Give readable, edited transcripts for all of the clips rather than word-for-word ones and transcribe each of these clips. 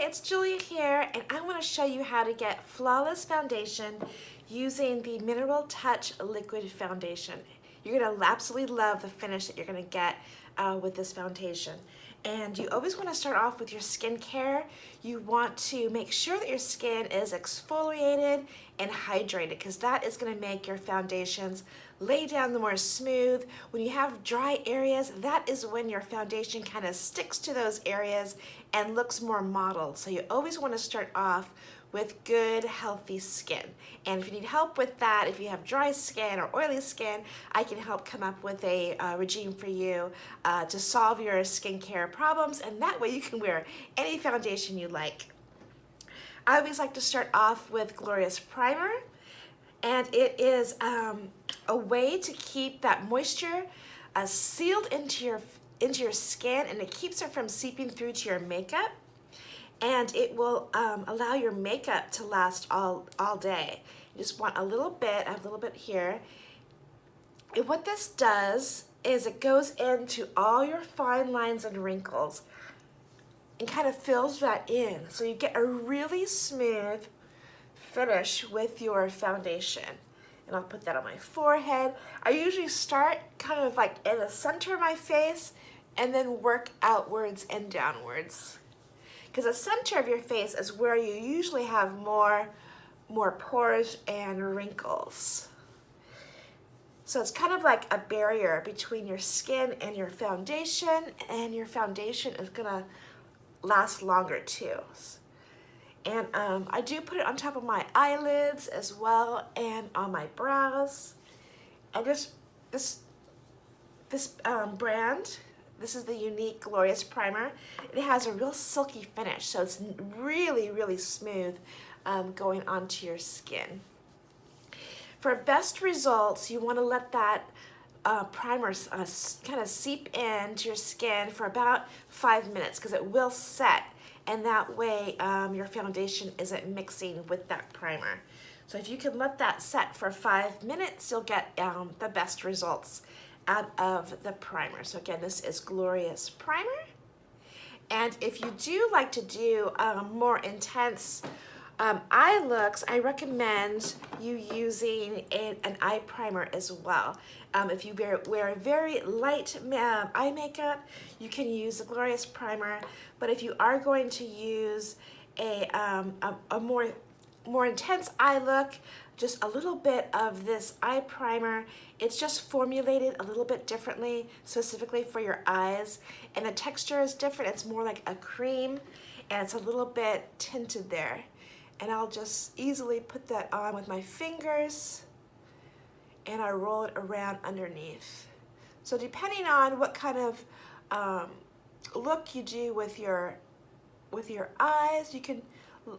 it's Julia here, and I want to show you how to get flawless foundation using the Mineral Touch Liquid Foundation. You're going to absolutely love the finish that you're going to get with this foundation. And you always want to start off with your skincare. You want to make sure that your skin is exfoliated and hydrated, because that is going to make your foundations lay down the more smooth. When you have dry areas, that is when your foundation kind of sticks to those areas and looks more modeled. So you always want to start off with good, healthy skin. And if you need help with that, if you have dry skin or oily skin, I can help come up with a regime for you to solve your skincare problems, and that way you can wear any foundation you like. I always like to start off with Glorious Primer, and it is a way to keep that moisture sealed into your skin, and it keeps it from seeping through to your makeup. And it will allow your makeup to last all day. You just want a little bit here. And what this does is it goes into all your fine lines and wrinkles and kind of fills that in. So you get a really smooth finish with your foundation. And I'll put that on my forehead. I usually start kind of like in the center of my face and then work outwards and downwards. Because the center of your face is where you usually have more pores and wrinkles. So it's kind of like a barrier between your skin and your foundation is gonna last longer too. And I do put it on top of my eyelids as well, and on my brows. And this brand, this is the Unique Glorious Primer. It has a real silky finish, so it's really, really smooth going onto your skin. For best results, you want to let that primer kind of seep into your skin for about 5 minutes, because it will set, and that way your foundation isn't mixing with that primer. So if you can let that set for 5 minutes, you'll get the best results out of the primer. So again, this is Glorious Primer. And if you do like to do more intense eye looks, I recommend you using an eye primer as well. If you wear very light eye makeup, you can use the Glorious Primer. But if you are going to use a more intense eye look, just a little bit of this eye primer. It's just formulated a little bit differently, specifically for your eyes, and the texture is different. It's more like a cream, and it's a little bit tinted there. And I'll just easily put that on with my fingers, and I roll it around underneath. So depending on what kind of look you do with your eyes, you can,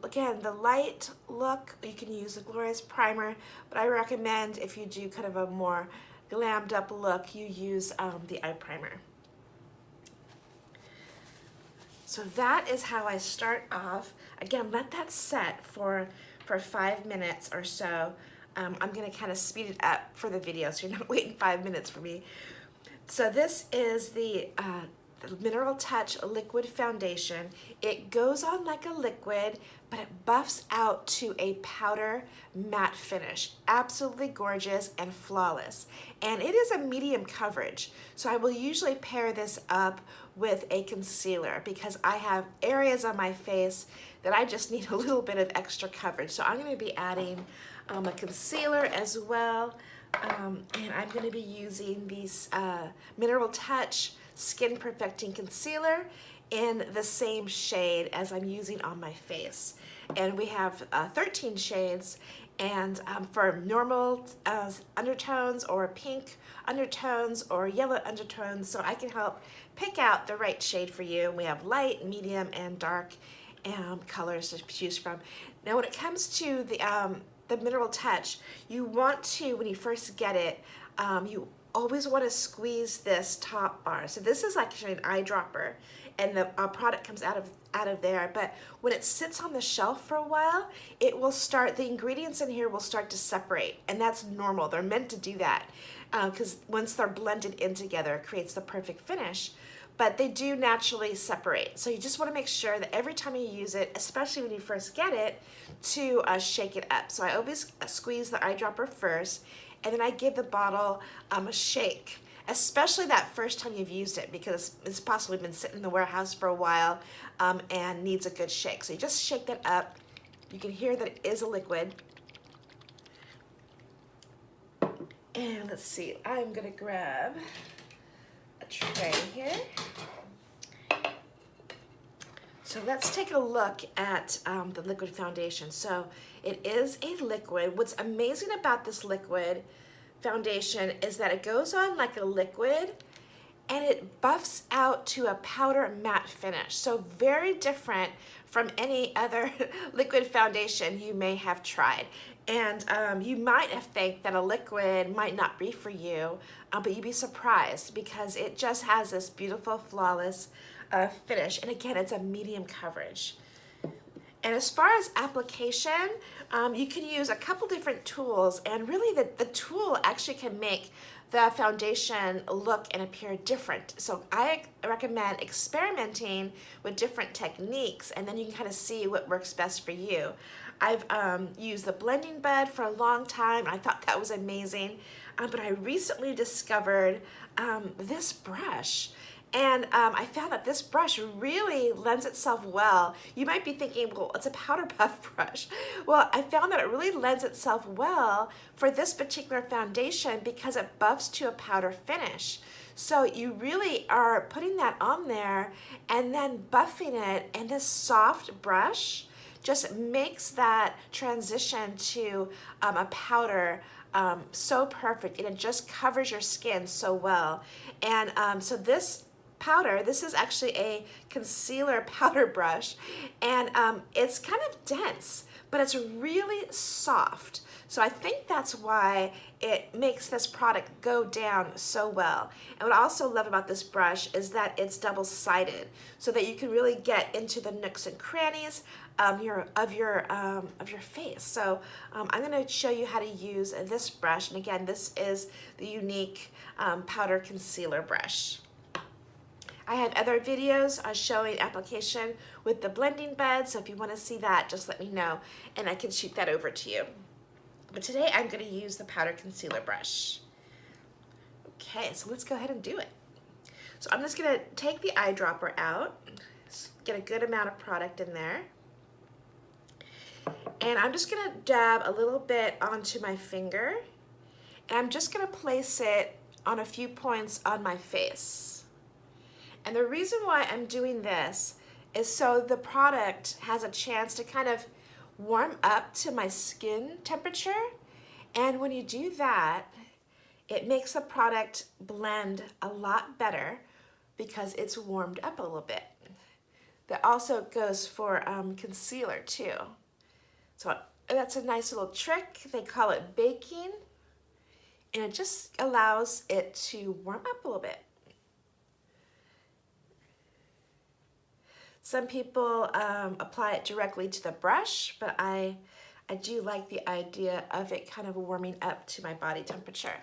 again, the light look, you can use the Glorious Primer, but I recommend if you do kind of a more glammed up look, you use the eye primer. So that is how I start off. Again, let that set for 5 minutes or so. I'm gonna kind of speed it up for the video, so you're not waiting 5 minutes for me. So this is the Mineral Touch Liquid Foundation. It goes on like a liquid, but it buffs out to a powder matte finish. Absolutely gorgeous and flawless. And it is a medium coverage. So I will usually pair this up with a concealer, because I have areas on my face that I just need a little bit of extra coverage. So I'm going to be adding a concealer as well. And I'm going to be using these Mineral Touch Skin Perfecting Concealer in the same shade as I'm using on my face. And we have 13 shades, and for normal undertones or pink undertones or yellow undertones, so I can help pick out the right shade for you. We have light, medium, and dark colors to choose from. Now when it comes to the Mineral Touch, you want to, when you first get it, you always want to squeeze this top bar. So this is actually an eyedropper, and the product comes out of there. But when it sits on the shelf for a while, it will start, the ingredients in here will start to separate, and that's normal. They're meant to do that because once they're blended in together, it creates the perfect finish. but they do naturally separate. So you just want to make sure that every time you use it, especially when you first get it, to shake it up. So I always squeeze the eyedropper first, and then I give the bottle a shake, especially that first time you've used it, because it's possibly been sitting in the warehouse for a while and needs a good shake. So you just shake that up. You can hear that it is a liquid. And let's see, I'm gonna grab a tray here. So let's take a look at the liquid foundation. So it is a liquid. What's amazing about this liquid foundation is that it goes on like a liquid and it buffs out to a powder matte finish. So very different from any other liquid foundation you may have tried. And you might have think that a liquid might not be for you, but you'd be surprised because it just has this beautiful, flawless finish. And again, it's a medium coverage. And as far as application, you can use a couple different tools, and really the tool actually can make the foundation look and appear different. So I recommend experimenting with different techniques, and then you can kind of see what works best for you. I've used the blending bed for a long time. I thought that was amazing, but I recently discovered this brush. And I found that this brush really lends itself well. You might be thinking, well, it's a powder puff brush. Well, I found that it really lends itself well for this particular foundation because it buffs to a powder finish. So you really are putting that on there and then buffing it, and this soft brush just makes that transition to a powder so perfect, and it just covers your skin so well. And so this powder, this is actually a concealer powder brush, and it's kind of dense, but it's really soft. So I think that's why it makes this product go down so well. And what I also love about this brush is that it's double-sided, so that you can really get into the nooks and crannies of your face. So I'm going to show you how to use this brush. And again, this is the Younique powder concealer brush. I have other videos showing application with the blending bed, so if you want to see that, just let me know and I can shoot that over to you. But today I'm going to use the powder concealer brush. Okay, so let's go ahead and do it. So I'm just going to take the eyedropper out, get a good amount of product in there, and I'm just going to dab a little bit onto my finger, and I'm just going to place it on a few points on my face. And the reason why I'm doing this is so the product has a chance to kind of warm up to my skin temperature. And when you do that, it makes the product blend a lot better because it's warmed up a little bit. That also goes for concealer too. So that's a nice little trick. They call it baking, and it just allows it to warm up a little bit. Some people apply it directly to the brush, but I do like the idea of it kind of warming up to my body temperature.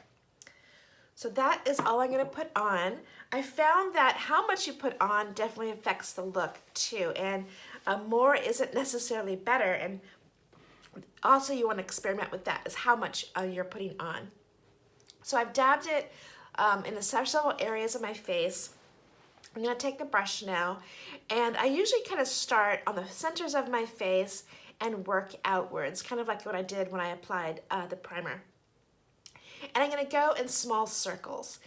So that is all I'm going to put on. I found that how much you put on definitely affects the look too, and more isn't necessarily better. And also you want to experiment with that, is how much you're putting on. So I've dabbed it in the several areas of my face. I'm going to take the brush now, and I usually kind of start on the centers of my face and work outwards, kind of like what I did when I applied the primer. And I'm going to go in small circles.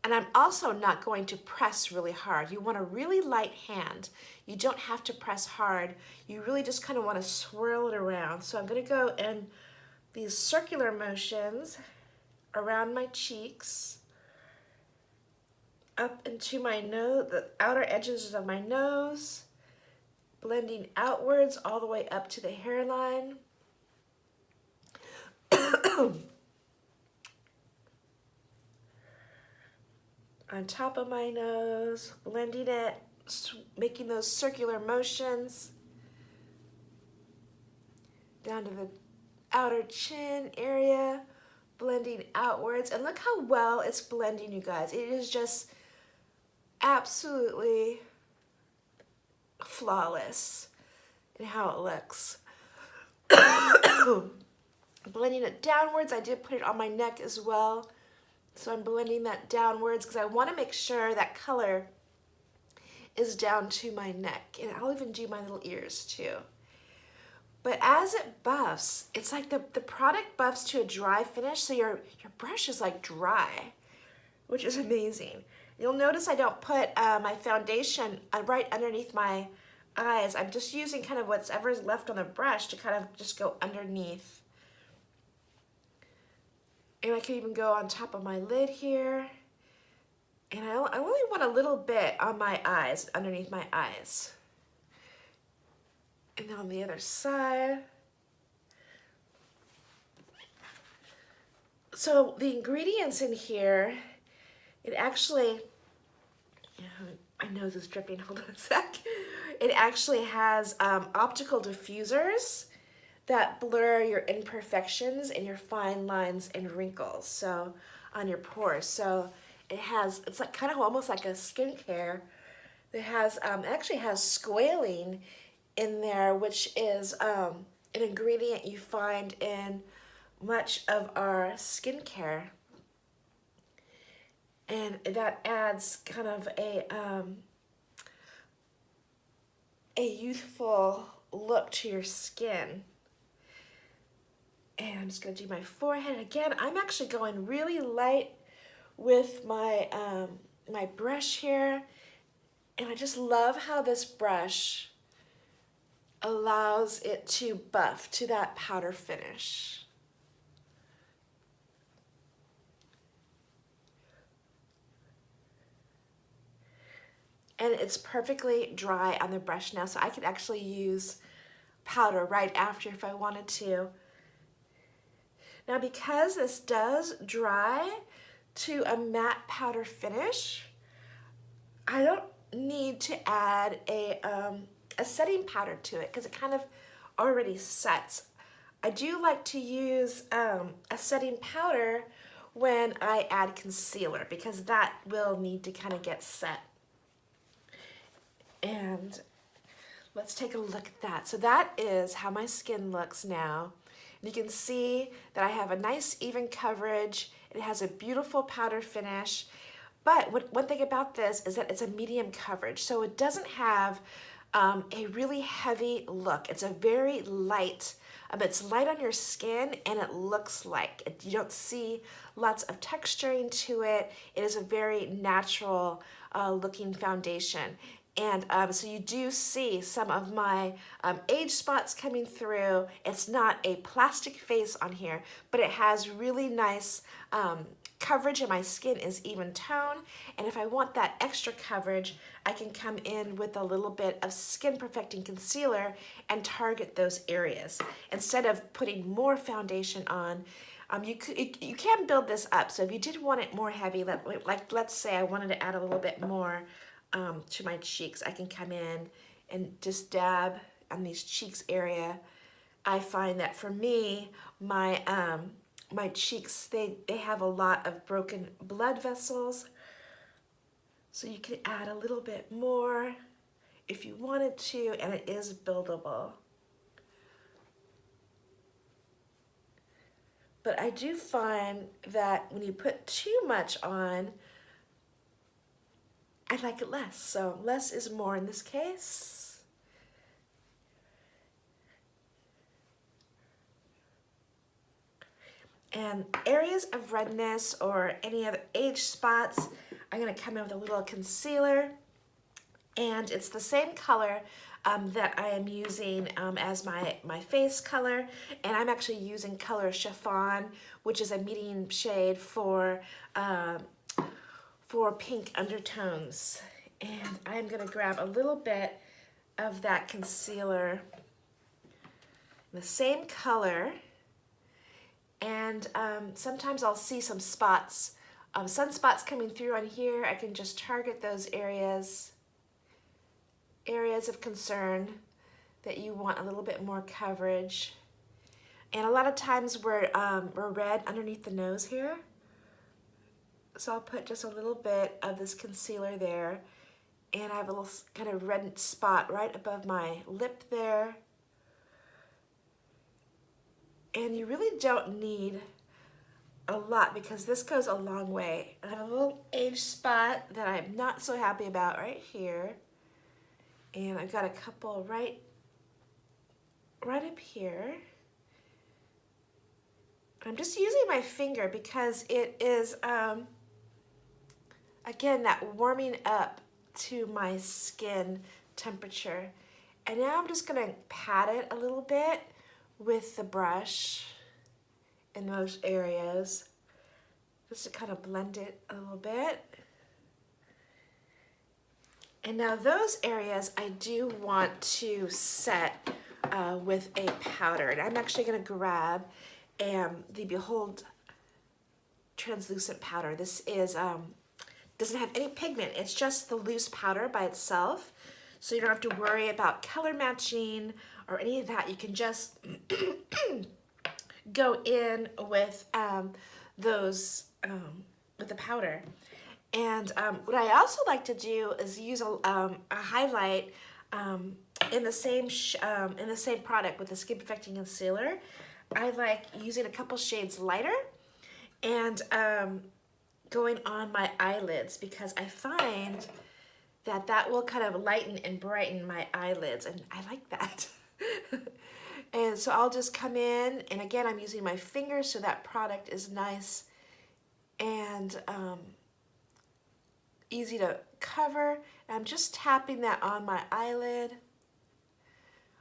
And I'm also not going to press really hard. You want a really light hand. You don't have to press hard. You really just kind of want to swirl it around. So I'm going to go in these circular motions around my cheeks, up into my nose, the outer edges of my nose, blending outwards all the way up to the hairline. On top of my nose, blending it, making those circular motions down to the outer chin area, blending outwards. And look how well it's blending, you guys. It is just absolutely flawless in how it looks. Blending it downwards, I did put it on my neck as well. So I'm blending that downwards because I want to make sure that color is down to my neck. And I'll even do my little ears too. But as it buffs, it's like the product buffs to a dry finish, so your brush is like dry, which is amazing. You'll notice I don't put my foundation right underneath my eyes. I'm just using kind of whatever's left on the brush to kind of just go underneath. And I can even go on top of my lid here. And I only want a little bit on my eyes, underneath my eyes. And then on the other side. So the ingredients in here, it actually, my nose is dripping, hold on a sec. It actually has optical diffusers that blur your imperfections and your fine lines and wrinkles, so on your pores. So it's like kind of almost like a skincare. It actually has squalene in there, which is an ingredient you find in much of our skincare. And that adds kind of a youthful look to your skin. And I'm just gonna do my forehead again. I'm actually going really light with my my brush here, and I just love how this brush allows it to buff to that powder finish. And it's perfectly dry on the brush now, so I could actually use powder right after if I wanted to. Now, because this does dry to a matte powder finish, I don't need to add a setting powder to it because it kind of already sets. I do like to use a setting powder when I add concealer because that will need to kind of get set. And let's take a look at that. So that is how my skin looks now. And you can see that I have a nice even coverage. It has a beautiful powder finish. But one thing about this is that it's a medium coverage. So it doesn't have a really heavy look. It's a very light, it's light on your skin and it looks like. You don't see lots of texturing to it. It is a very natural looking foundation. And so you do see some of my age spots coming through. It's not a plastic face on here, but it has really nice coverage and my skin is even tone. And if I want that extra coverage, I can come in with a little bit of skin perfecting concealer and target those areas. Instead of putting more foundation on, you can build this up. So if you did want it more heavy, like let's say I wanted to add a little bit more to my cheeks, I can come in and just dab on these cheeks area. I find that for me, my my cheeks, they have a lot of broken blood vessels. So you can add a little bit more if you wanted to, and it is buildable. But I do find that when you put too much on, I like it less. So less is more in this case. And areas of redness or any other age spots, I'm gonna come in with a little concealer. And it's the same color that I am using as my face color. And I'm actually using color Chiffon, which is a medium shade for pink undertones. And I'm gonna grab a little bit of that concealer, the same color. And sometimes I'll see some spots, sunspots coming through on here. I can just target those areas of concern that you want a little bit more coverage. And a lot of times we're red underneath the nose here. So I'll put just a little bit of this concealer there, and I have a little kind of red spot right above my lip there. And you really don't need a lot because this goes a long way. I have a little age spot that I'm not so happy about right here. And I've got a couple right up here. I'm just using my finger because it is, again, that warming up to my skin temperature. And now I'm just gonna pat it a little bit with the brush in those areas, just to kind of blend it a little bit. And now those areas I do want to set with a powder. And I'm actually gonna grab the Behold translucent powder. This is doesn't have any pigment. It's just the loose powder by itself. So you don't have to worry about color matching or any of that. You can just go in with with the powder. And what I also like to do is use a highlight in the same product with the Skin Perfecting Concealer. I like using a couple shades lighter and going on my eyelids because I find that will kind of lighten and brighten my eyelids, and I like that. And so I'll just come in, and again, I'm using my fingers so that product is nice and easy to cover. I'm just tapping that on my eyelid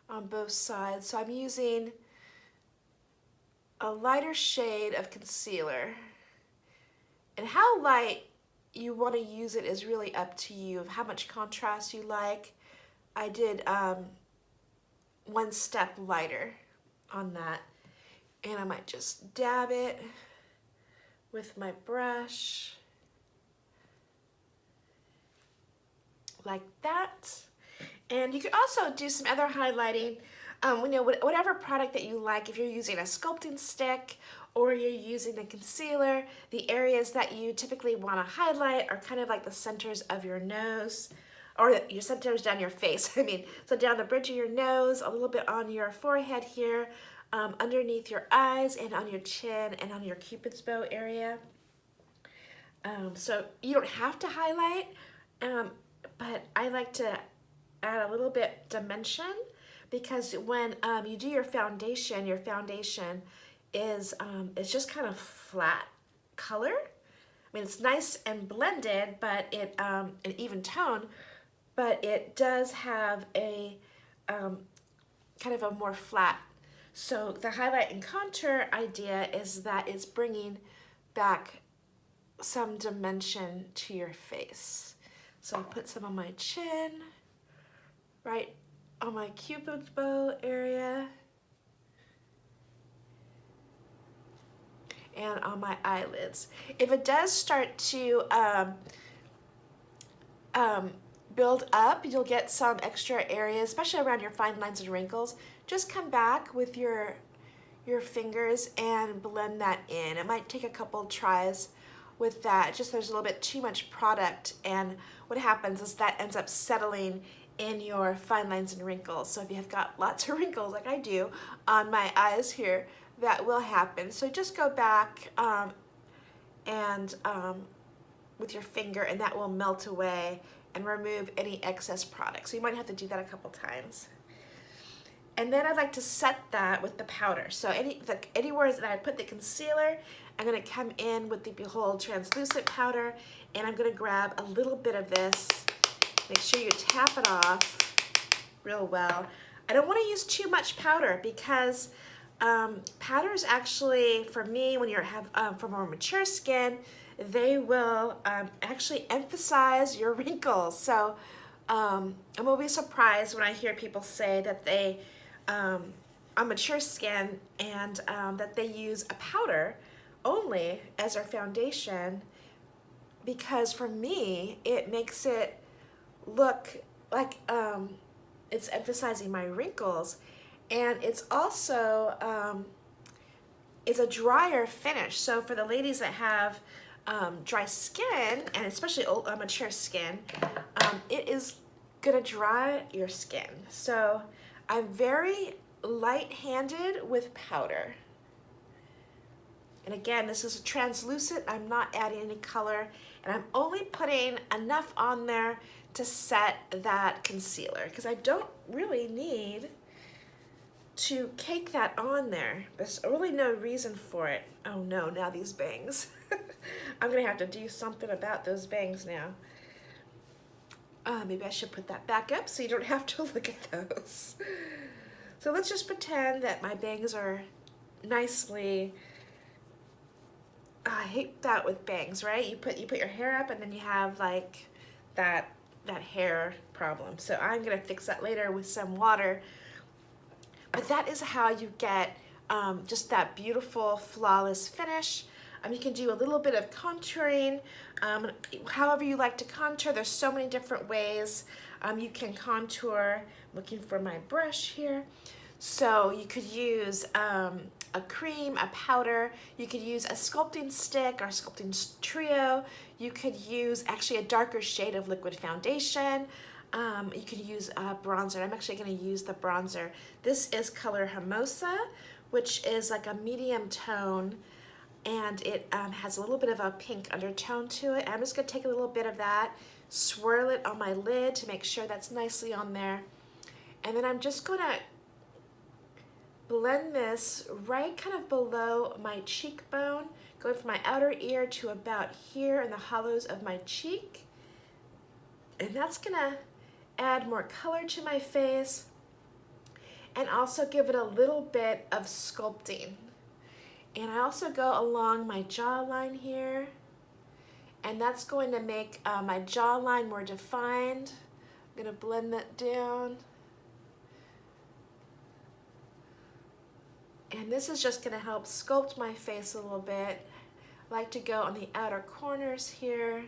on both sides. So I'm using a lighter shade of concealer. And how light you want to use it is really up to you, of how much contrast you like. I did one step lighter on that. And I might just dab it with my brush like that. And you could also do some other highlighting, you know, whatever product that you like. If you're using a sculpting stick or you're using a concealer, the areas that you typically want to highlight are kind of like the centers of your nose, or your centers down your face. I mean, so down the bridge of your nose, a little bit on your forehead here, underneath your eyes, and on your chin, and on your Cupid's bow area. So you don't have to highlight, but I like to add a little bit dimension, because when you do your foundation is it's just kind of flat color. I mean, it's nice and blended, but it an even tone, but it does have a kind of a more flat. So the highlight and contour idea is that it's bringing back some dimension to your face. So I'll put some on my chin, right on my Cupid's bow area, and on my eyelids. If it does start to build up, you'll get some extra areas, especially around your fine lines and wrinkles. Just come back with your fingers and blend that in. It might take a couple tries with that. Just there's a little bit too much product, and what happens is that ends up settling in your fine lines and wrinkles. So if you have got lots of wrinkles like I do on my eyes here, that will happen. So just go back and with your finger, and that will melt away and remove any excess product. So you might have to do that a couple times. And then I'd like to set that with the powder. So anywhere that I put the concealer, I'm gonna come in with the Behold translucent powder, and I'm gonna grab a little bit of this. Make sure you tap it off real well. I don't wanna use too much powder, because powders actually, for me, when you have for more mature skin, they will actually emphasize your wrinkles. So I'm always surprised when I hear people say that they, on mature skin, and that they use a powder only as their foundation, because for me, it makes it look like it's emphasizing my wrinkles. And it's also, it's a drier finish. So for the ladies that have dry skin, and especially mature skin, it is gonna dry your skin. So I'm very light-handed with powder. And again, this is translucent. I'm not adding any color, and I'm only putting enough on there to set that concealer, because I don't really need to cake that on there. There's really no reason for it. Oh no, now these bangs. I'm gonna have to do something about those bangs now. Maybe I should put that back up so you don't have to look at those. So let's just pretend that my bangs are nicely, I hate that with bangs, right? You put your hair up and then you have like that hair problem. So I'm gonna fix that later with some water. But that is how you get just that beautiful, flawless finish. You can do a little bit of contouring, however you like to contour. There's so many different ways you can contour. I'm looking for my brush here. So you could use a cream, a powder. You could use a sculpting stick or sculpting trio. You could use actually a darker shade of liquid foundation. You could use a bronzer. I'm actually going to use the bronzer. This is color Hermosa, which is like a medium tone, and it has a little bit of a pink undertone to it. I'm just going to take a little bit of that, swirl it on my lid to make sure that's nicely on there, and then I'm just going to blend this right kind of below my cheekbone, going from my outer ear to about here in the hollows of my cheek, and that's going to add more color to my face and also give it a little bit of sculpting. And I also go along my jawline here, and that's going to make my jawline more defined. I'm going to blend that down. And this is just going to help sculpt my face a little bit. I like to go on the outer corners here.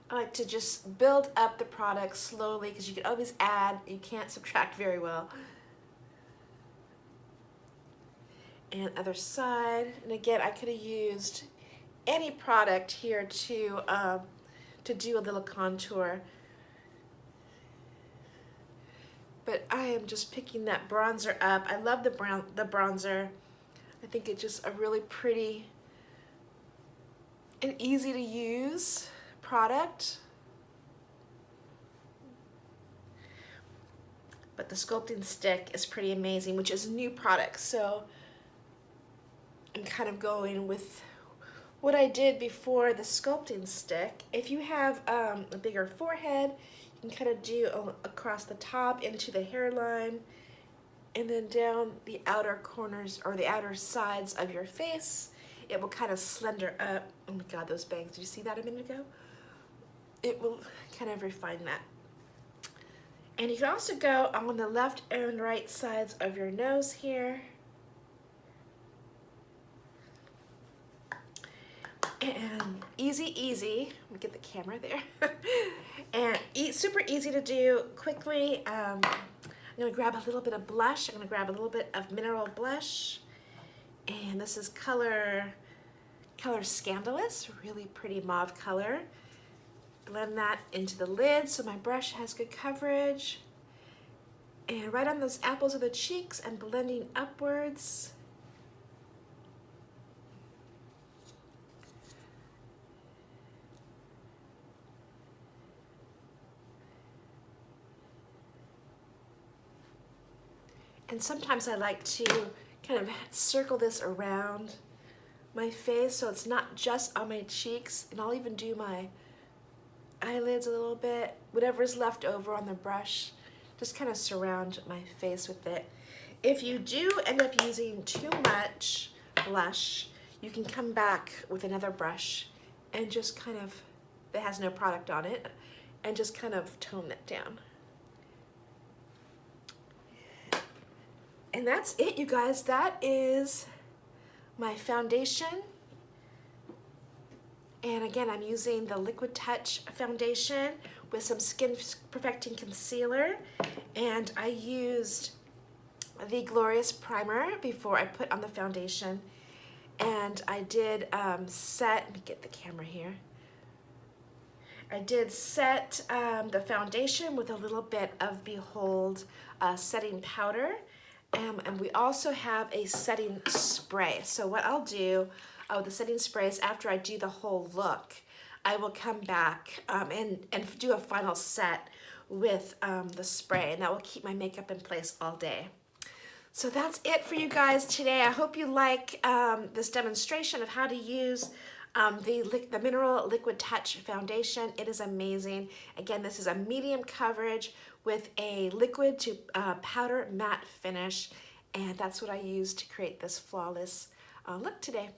I like to just build up the product slowly, because you can always add, you can't subtract very well. And other side, and again, I could have used any product here to do a little contour. But I am just picking that bronzer up. I love the bronzer. I think it's just a really pretty and easy to use product. But the sculpting stick is pretty amazing, which is a new product. So I'm kind of going with what I did before the sculpting stick. If you have a bigger forehead, you can kind of do across the top into the hairline and then down the outer corners or the outer sides of your face. It will kind of slender up. Oh my God, those bangs, did you see that a minute ago? It will kind of refine that. And you can also go on the left and right sides of your nose here. And easy. Let me get the camera there. And super easy to do quickly. I'm gonna grab a little bit of blush. I'm gonna grab a little bit of mineral blush. And this is color Scandalous, really pretty mauve color. Blend that into the lid so my brush has good coverage. And right on those apples of the cheeks, I'm blending upwards. And sometimes I like to kind of circle this around my face so it's not just on my cheeks, and I'll even do my eyelids a little bit, whatever's left over on the brush, just kind of surround my face with it. If you do end up using too much blush, you can come back with another brush and just kind of, that has no product on it, and just kind of tone that down. And that's it, you guys. That is my foundation. And again, I'm using the Liquid Touch foundation with some Skin Perfecting Concealer. And I used the Glorious Primer before I put on the foundation. And I did let me get the camera here. I did set the foundation with a little bit of Behold setting powder. And we also have a setting spray. So what I'll do with the setting spray is after I do the whole look, I will come back and do a final set with the spray, and that will keep my makeup in place all day. So that's it for you guys today. I hope you like this demonstration of how to use the Mineral Liquid Touch Foundation. It is amazing. Again, this is a medium coverage with a liquid to powder matte finish, and that's what I used to create this flawless look today.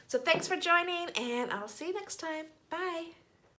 So thanks for joining, and I'll see you next time. Bye.